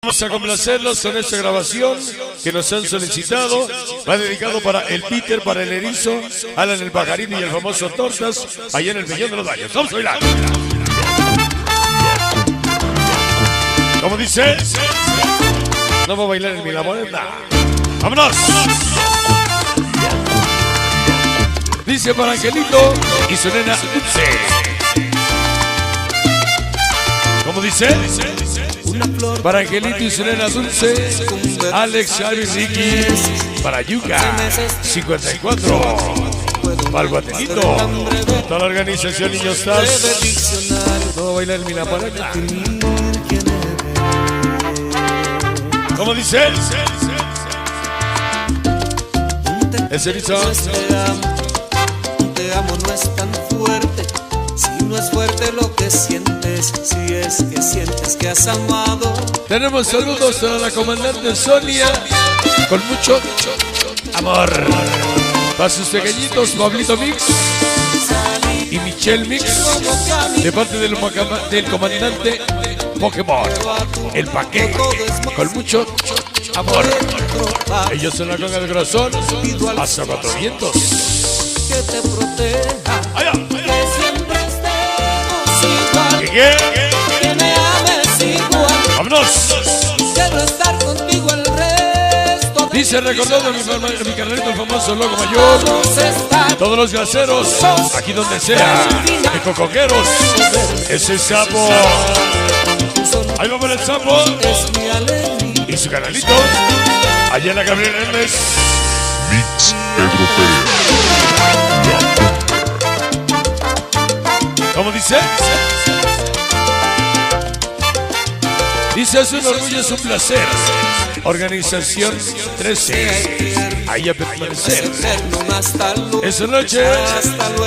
Vamos a complacerlos con esta grabación que nos han solicitado. Va dedicado para el Peter, para el Erizo, Alan el Pajarito y el famoso Tortas, allá en el Peñón de los Baños. Vamos a bailar. ¿Cómo dice? No voy a bailar en mi laboreta. ¡Vámonos! Dice para Angelito y su nena Dulce. ¿Cómo dice? Para Angelito y su nena Dulce, Alex, Xavi, Ricky, para Yuka, 54, para el Guatelito, toda la organización Niños Stars. No voy a bailar en mi laboreta. ¿Cómo dice? Es Erizo. Te amo no es tan fuerte, si no es fuerte lo que sientes, si es que sientes que has amado. Tenemos saludos para la comandante Sonia, con mucho amor. Para sus pequeñitos, Pablito Mix y Michelle Mix, de parte del comandante Pokémon, el Paquete, con mucho amor. Ellos son la conga del corazón, hasta 4 vientos. Que te proteja, Allá. que siempre estemos igual, que me ames igual. ¡Vámonos! Quiero estar contigo el resto de Dice recordando mi carnalito, el famoso loco mayor. Todos los gaseros, aquí donde sea, de cocoqueros, ese sapo. Ahí va por el sapo es mi alegría. y su canalito, allá en la Gabriel Hermes. Mix Europeo. ¿Cómo dice? Dice, es un orgullo, es un placer. Organización 13. Ahí a permanecer. Esa noche,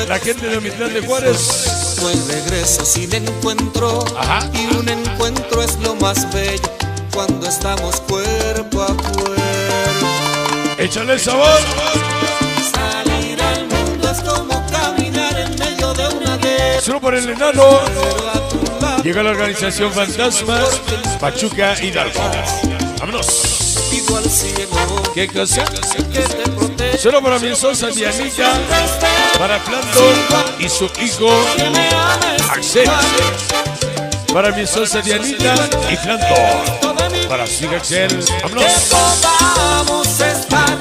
la gente de Omitlán de Juárez. No hay regreso sin encuentro. Ajá. Y un encuentro es lo más bello cuando estamos cuerpo a cuerpo. Échale sabor. Salir al mundo es como caminar en medio de una guerra. Solo por el enano. Pero a tu lado Llega la organización Fantasma, Pachuca Hidalgo. Vámonos. pido al cielo ¿Qué cosa? que te proteja. Solo para mi esposa Dianita, para Planton y su hijo Que me ames Axel. Para mi esposa Dianita y Planton. Para su hijo Axel. que Vámonos. podamos estar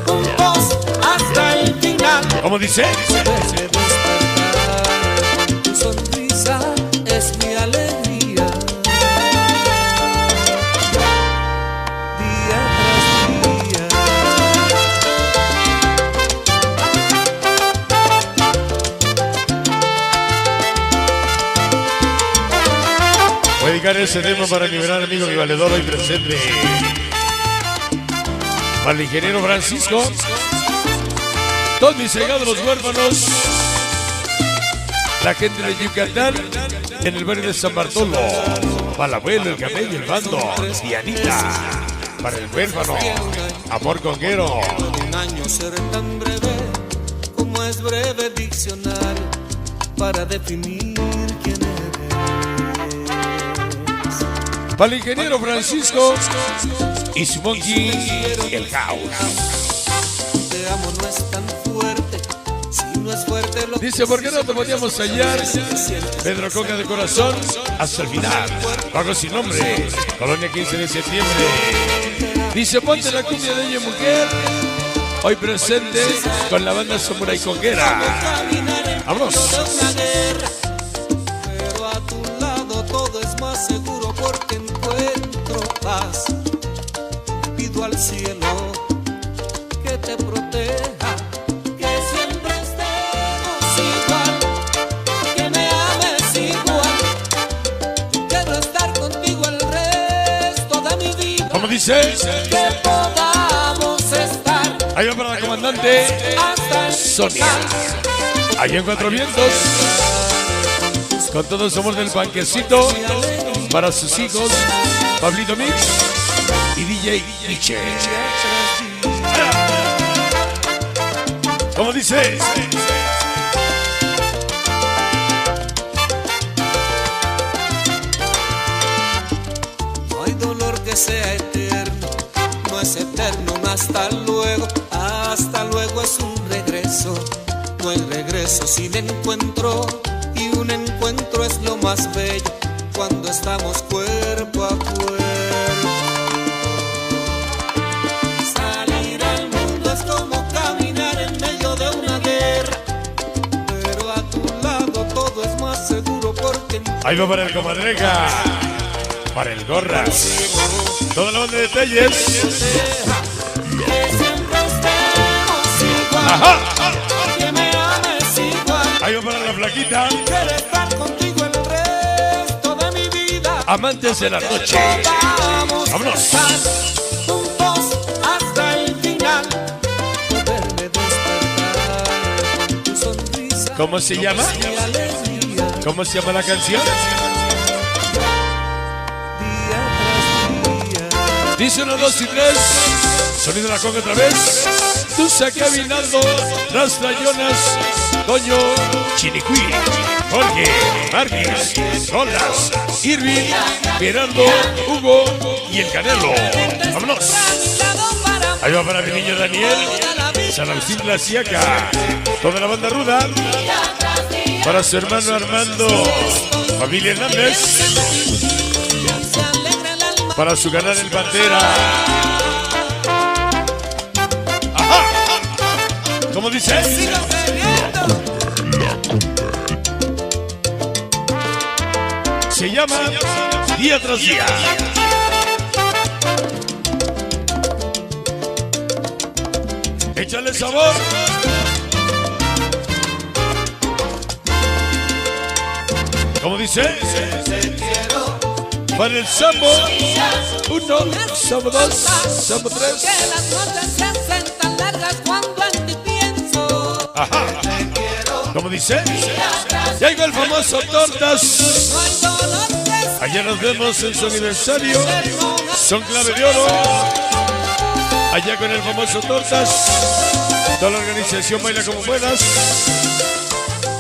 juntos hasta el final. ¿Cómo dice? Verme despertar, tu sonrisa es mi alegría. Día tras día. Voy a dedicar ese tema para mi gran amigo, mi valedor hoy presente. Para el ingeniero Francisco. Todos mis llegados los huérfanos. La gente de Yucatán, en el barrio de San Bartolo. Para el abuelo, el camello, el bando. Dianita. Para el huérfano. Amor conguero. Puede un año ser tan breve como es breve el diccionario para definir quién eres. Para el ingeniero Francisco y su monkey, el house. Te amo no es tan fuerte, si no es fuerte lo Dice, ¿por qué no te podíamos hallar? Pedro Conga de corazón, hasta el final. Bajo sin nombre, Colonia 15 de septiembre. Dice, ponte la cumbia de ella mujer. Hoy presente con la banda Samurai Conguera. Vámonos. una guerra, pero a tu lado todo es más seguro porque encuentro paz. Pido al cielo que te proteja, que siempre estemos igual, que me ames igual. Quiero estar contigo el resto de mi vida. ¿Cómo dice? Que podamos estar Ahí va para la comandante hasta el Sonia. Allá en Cuatro Vientos. Con todo el sabor del panquecito. Para sus hijos, Pablito Mix y DJ Nietzsche. ¿Cómo dice? No hay dolor que que sea eterno. No es eterno un hasta luego. Hasta luego es un regreso. No hay regreso sin encuentro. Y un encuentro es lo más bello cuando estamos cuerpo a cuerpo. Salir al mundo es como caminar en medio de una guerra, pero a tu lado todo es más seguro porque Ahí va para el comadreja, para el gorra, toda la banda de detalles. que siempre estemos igual. Ajá. Que me ames igual. Ahí va para la flaquita. Quiero estar contigo el resto de mi vida. Amantes de la noche. Vamos Vámonos. a estar juntos hasta el final. Poderme despertar con tu sonrisa. ¿Cómo se llama? Y alegría. ¿Cómo se llama la canción? Día tras día. Dice 1, 2 y 3. Sonido de la conga otra vez. Tusa caminando. Rastra Jonas. Toño. Chinicuí. Jorge. Marquis. Rolas. Irving. Gerardo. Hugo. Y el Canelo. Vámonos. Ahí va para mi niño Daniel. San Agustín La Siaca. Toda la banda ruda. Para su hermano Armando. Familia Hernández. Para su canal El Pantera. Ajá. ¿Cómo dice? Se llama Día tras Día. Échale sabor. ¿Cómo dice? Para el Sambo. 1, Sambo 2, Sambo 3. Que las noches se hacen tan largas cuando en ti pienso. Ajá. ¿Cómo dice? Ya llegó el famoso Tortas. No hay dolor que Allá nos vemos en su aniversario. Son clave de oro. Allá con el famoso Tortas. Toda la organización baila como puedas.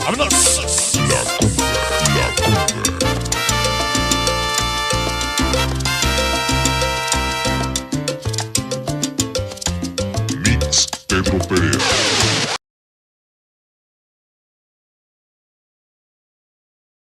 ¡Vámonos! Mix Pedro Perea.